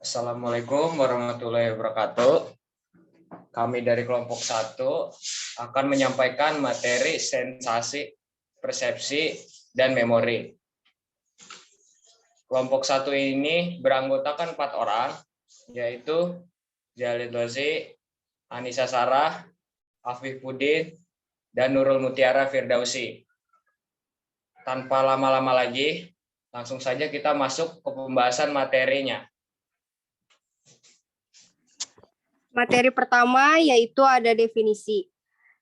Assalamualaikum warahmatullahi wabarakatuh. Kami dari kelompok 1 akan menyampaikan materi sensasi, persepsi, dan memori. Kelompok 1 ini beranggotakan 4 orang, yaitu Jalid Lozi, Anissa Sarah, Afif Pudin, dan Nurul Mutiara Firdausi. Tanpa lama-lama lagi, langsung saja kita masuk ke pembahasan materinya. Materi pertama yaitu ada definisi.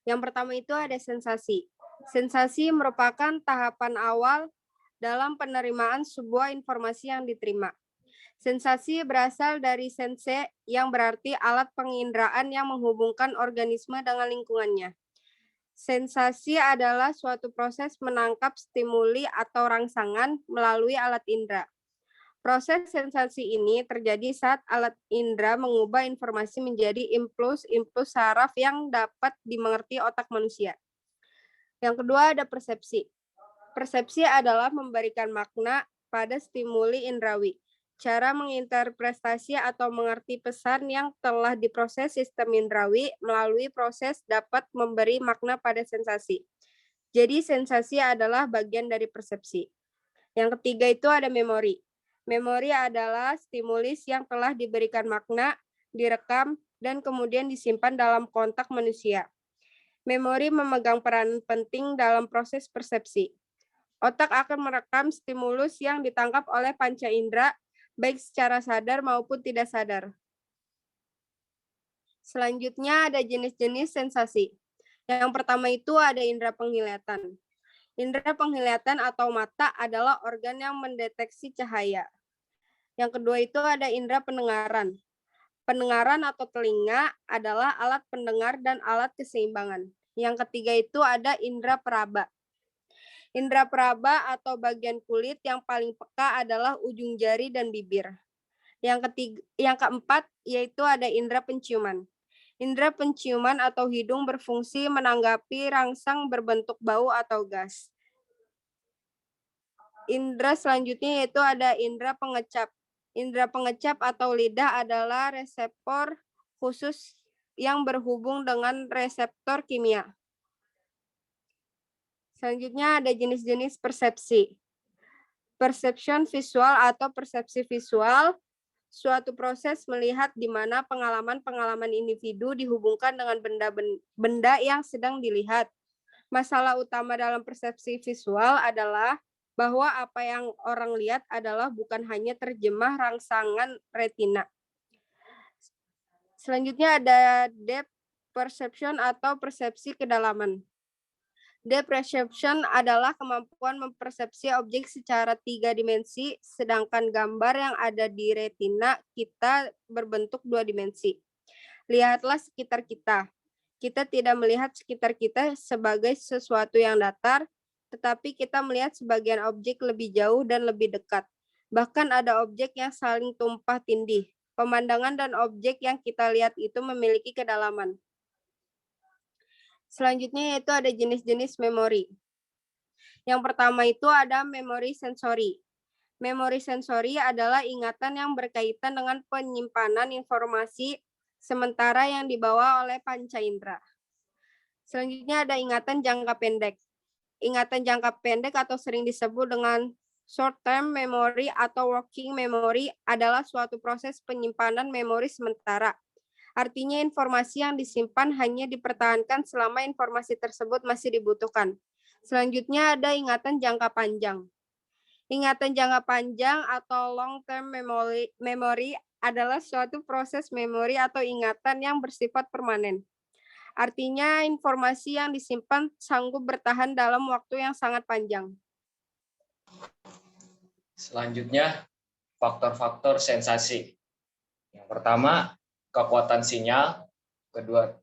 Yang pertama itu ada sensasi. Sensasi merupakan tahapan awal dalam penerimaan sebuah informasi yang diterima. Sensasi berasal dari sense yang berarti alat penginderaan yang menghubungkan organisme dengan lingkungannya. Sensasi adalah suatu proses menangkap stimuli atau rangsangan melalui alat indera. Proses sensasi ini terjadi saat alat indera mengubah informasi menjadi impuls saraf yang dapat dimengerti otak manusia. Yang kedua ada persepsi. Persepsi adalah memberikan makna pada stimuli indrawi. Cara menginterpretasi atau mengerti pesan yang telah diproses sistem indrawi melalui proses dapat memberi makna pada sensasi. Jadi sensasi adalah bagian dari persepsi. Yang ketiga itu ada memori. Memori adalah stimulus yang telah diberikan makna, direkam, dan kemudian disimpan dalam kontak manusia. Memori memegang peran penting dalam proses persepsi. Otak akan merekam stimulus yang ditangkap oleh panca indera, baik secara sadar maupun tidak sadar. Selanjutnya ada jenis-jenis sensasi. Yang pertama itu ada indera penglihatan. Indera penglihatan atau mata adalah organ yang mendeteksi cahaya. Yang kedua itu ada indera pendengaran. Pendengaran atau telinga adalah alat pendengar dan alat keseimbangan. Yang ketiga itu ada indera peraba. Indera peraba atau bagian kulit yang paling peka adalah ujung jari dan bibir. Yang keempat yaitu ada indera penciuman. Indera penciuman atau hidung berfungsi menanggapi rangsang berbentuk bau atau gas. Indera selanjutnya yaitu ada indera pengecap. Indera pengecap atau lidah adalah reseptor khusus yang berhubung dengan reseptor kimia. Selanjutnya ada jenis-jenis persepsi. Perception visual atau persepsi visual, suatu proses melihat di mana pengalaman-pengalaman individu dihubungkan dengan benda yang sedang dilihat. Masalah utama dalam persepsi visual adalah bahwa apa yang orang lihat adalah bukan hanya terjemah rangsangan retina. Selanjutnya ada depth perception atau persepsi kedalaman. Depth perception adalah kemampuan mempersepsi objek secara 3 dimensi, sedangkan gambar yang ada di retina kita berbentuk 2 dimensi. Lihatlah sekitar kita. Kita tidak melihat sekitar kita sebagai sesuatu yang datar, tetapi kita melihat sebagian objek lebih jauh dan lebih dekat. Bahkan ada objek yang saling tumpah tindih. Pemandangan dan objek yang kita lihat itu memiliki kedalaman. Selanjutnya yaitu ada jenis-jenis memori. Yang pertama itu ada memori sensori. Memori sensori adalah ingatan yang berkaitan dengan penyimpanan informasi sementara yang dibawa oleh panca indera. Selanjutnya ada ingatan jangka pendek. Ingatan jangka pendek atau sering disebut dengan short-term memory atau working memory adalah suatu proses penyimpanan memori sementara. Artinya informasi yang disimpan hanya dipertahankan selama informasi tersebut masih dibutuhkan. Selanjutnya ada ingatan jangka panjang. Ingatan jangka panjang atau long-term memory adalah suatu proses memori atau ingatan yang bersifat permanen. Artinya informasi yang disimpan sanggup bertahan dalam waktu yang sangat panjang. Selanjutnya, faktor-faktor sensasi. Yang pertama, kekuatan sinyal. Kedua,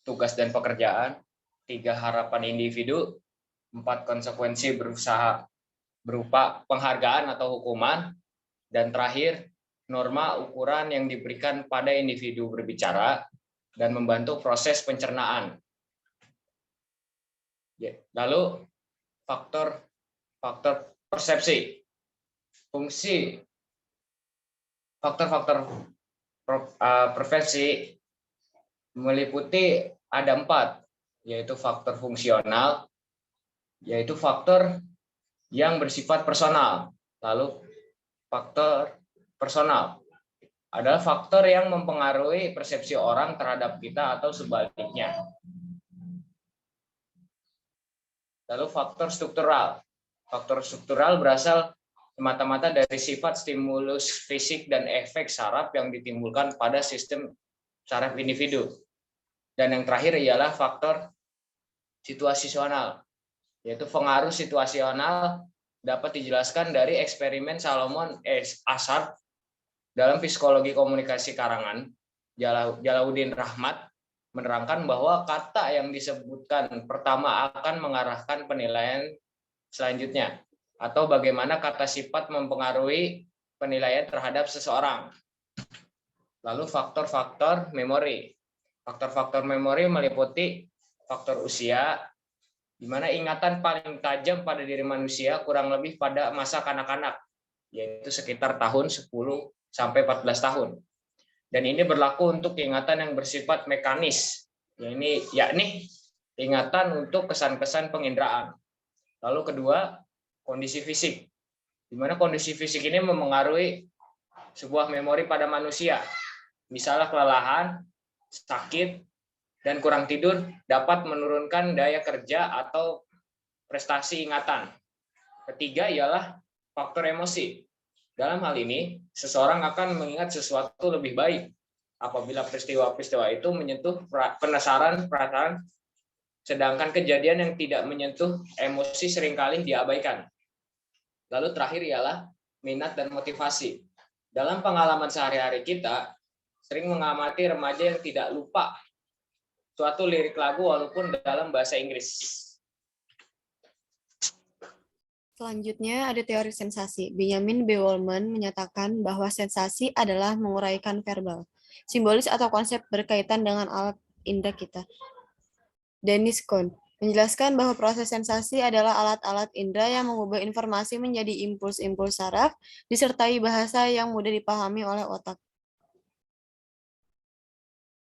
tugas dan pekerjaan. 3, harapan individu. 4, konsekuensi berusaha berupa penghargaan atau hukuman. Dan terakhir, norma ukuran yang diberikan pada individu berbicara dan membantu proses pencernaan. Lalu faktor persepsi. Fungsi faktor-faktor preferensi meliputi ada 4, yaitu faktor fungsional, yaitu faktor yang bersifat personal. Lalu faktor personal adalah faktor yang mempengaruhi persepsi orang terhadap kita atau sebaliknya. Lalu faktor struktural. Faktor struktural berasal semata-mata dari sifat stimulus fisik dan efek saraf yang ditimbulkan pada sistem saraf individu. Dan yang terakhir ialah faktor situasional, yaitu pengaruh situasional dapat dijelaskan dari eksperimen Salomon Asar dalam psikologi komunikasi karangan Jalaluddin Rahmat menerangkan bahwa kata yang disebutkan pertama akan mengarahkan penilaian selanjutnya, atau bagaimana kata sifat mempengaruhi penilaian terhadap seseorang. Lalu faktor-faktor memori. Faktor-faktor memori meliputi faktor usia, di mana ingatan paling tajam pada diri manusia kurang lebih pada masa kanak-kanak, yaitu sekitar tahun 10 sampai 14 tahun. Dan ini berlaku untuk ingatan yang bersifat mekanis, yakni ingatan untuk kesan-kesan penginderaan. Lalu kedua, kondisi fisik, di mana kondisi fisik ini memengaruhi sebuah memori pada manusia. Misalnya kelelahan, sakit, dan kurang tidur dapat menurunkan daya kerja atau prestasi ingatan. Ketiga ialah faktor emosi. Dalam hal ini, seseorang akan mengingat sesuatu lebih baik apabila peristiwa-peristiwa itu menyentuh penasaran, perasaan, sedangkan kejadian yang tidak menyentuh emosi seringkali diabaikan. Lalu terakhir ialah minat dan motivasi. Dalam pengalaman sehari-hari kita, sering mengamati remaja yang tidak lupa suatu lirik lagu walaupun dalam bahasa Inggris. Selanjutnya ada teori sensasi. Benjamin B. Woolman menyatakan bahwa sensasi adalah menguraikan verbal, simbolis atau konsep berkaitan dengan alat indera kita. Dennis Kohn menjelaskan bahwa proses sensasi adalah alat-alat indera yang mengubah informasi menjadi impuls-impuls saraf, disertai bahasa yang mudah dipahami oleh otak.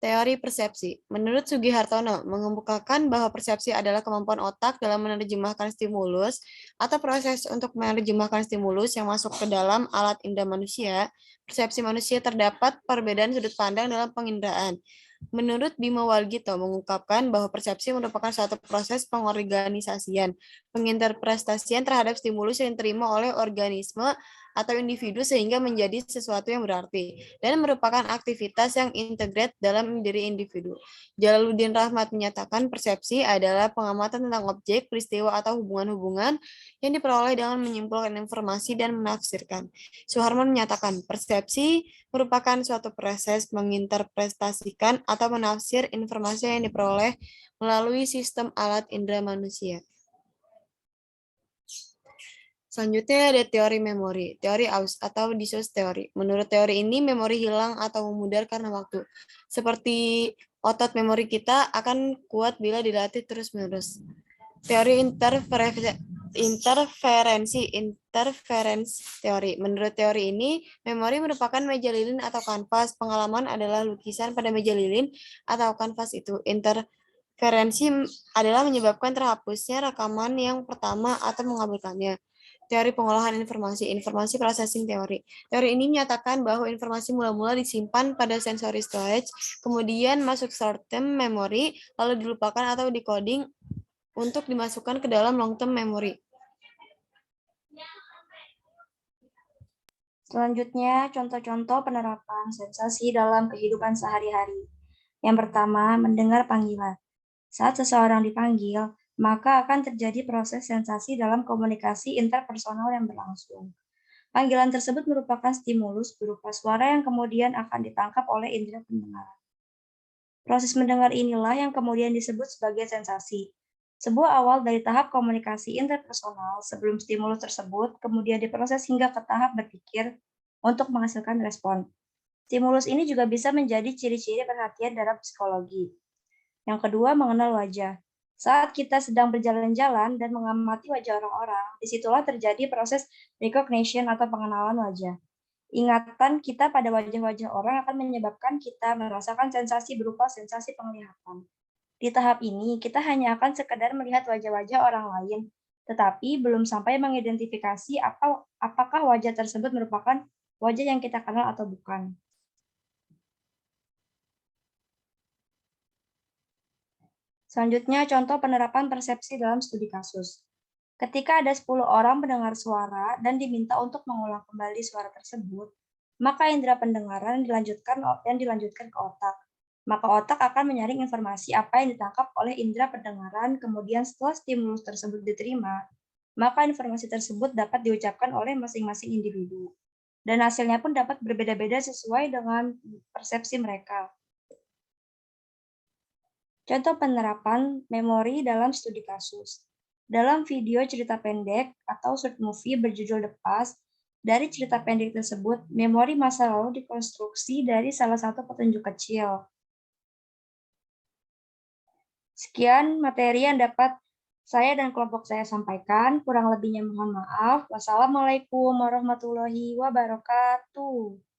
Teori persepsi. Menurut Sugihartono, mengemukakan bahwa persepsi adalah kemampuan otak dalam menerjemahkan stimulus atau proses untuk menerjemahkan stimulus yang masuk ke dalam alat indera manusia. Persepsi manusia terdapat perbedaan sudut pandang dalam penginderaan. Menurut Bima Walgito mengungkapkan bahwa persepsi merupakan suatu proses pengorganisasian, penginterpretasian terhadap stimulus yang diterima oleh organisme atau individu sehingga menjadi sesuatu yang berarti dan merupakan aktivitas yang integrat dalam diri individu. Jalaluddin Rahmat menyatakan persepsi adalah pengamatan tentang objek, peristiwa, atau hubungan-hubungan yang diperoleh dengan menyimpulkan informasi dan menafsirkan. Suharman menyatakan persepsi merupakan suatu proses menginterpretasikan atau menafsir informasi yang diperoleh melalui sistem alat indera manusia. Selanjutnya ada teori memori, teori aus atau disus teori. Menurut teori ini, memori hilang atau memudar karena waktu. Seperti otot memori kita akan kuat bila dilatih terus-menerus. Teori interferensi teori. Menurut teori ini, memori merupakan meja lilin atau kanvas. Pengalaman adalah lukisan pada meja lilin atau kanvas itu. Interferensi adalah menyebabkan terhapusnya rekaman yang pertama atau mengabulkannya. Teori pengolahan informasi, informasi processing teori. Teori ini menyatakan bahwa informasi mula-mula disimpan pada sensory storage, kemudian masuk short-term memory, lalu dilupakan atau decoding untuk dimasukkan ke dalam long-term memory. Selanjutnya, contoh-contoh penerapan sensasi dalam kehidupan sehari-hari. Yang pertama, mendengar panggilan. Saat seseorang dipanggil, maka akan terjadi proses sensasi dalam komunikasi interpersonal yang berlangsung. Panggilan tersebut merupakan stimulus berupa suara yang kemudian akan ditangkap oleh indera pendengaran. Proses mendengar inilah yang kemudian disebut sebagai sensasi. Sebuah awal dari tahap komunikasi interpersonal sebelum stimulus tersebut kemudian diproses hingga ke tahap berpikir untuk menghasilkan respon. Stimulus ini juga bisa menjadi ciri-ciri perhatian dalam psikologi. Yang kedua, mengenal wajah. Saat kita sedang berjalan-jalan dan mengamati wajah orang-orang, disitulah terjadi proses recognition atau pengenalan wajah. Ingatan kita pada wajah-wajah orang akan menyebabkan kita merasakan sensasi berupa sensasi penglihatan. Di tahap ini, kita hanya akan sekedar melihat wajah-wajah orang lain, tetapi belum sampai mengidentifikasi apakah wajah tersebut merupakan wajah yang kita kenal atau bukan. Selanjutnya, contoh penerapan persepsi dalam studi kasus. Ketika ada 10 orang pendengar suara dan diminta untuk mengulang kembali suara tersebut, maka indera pendengaran dilanjutkan ke otak. Maka otak akan menyaring informasi apa yang ditangkap oleh indera pendengaran, kemudian setelah stimulus tersebut diterima, maka informasi tersebut dapat diucapkan oleh masing-masing individu. Dan hasilnya pun dapat berbeda-beda sesuai dengan persepsi mereka. Contoh penerapan memori dalam studi kasus. Dalam video cerita pendek atau short movie berjudul The Past, dari cerita pendek tersebut, memori masa lalu dikonstruksi dari salah satu petunjuk kecil. Sekian materi yang dapat saya dan kelompok saya sampaikan. Kurang lebihnya mohon maaf. Wassalamualaikum warahmatullahi wabarakatuh.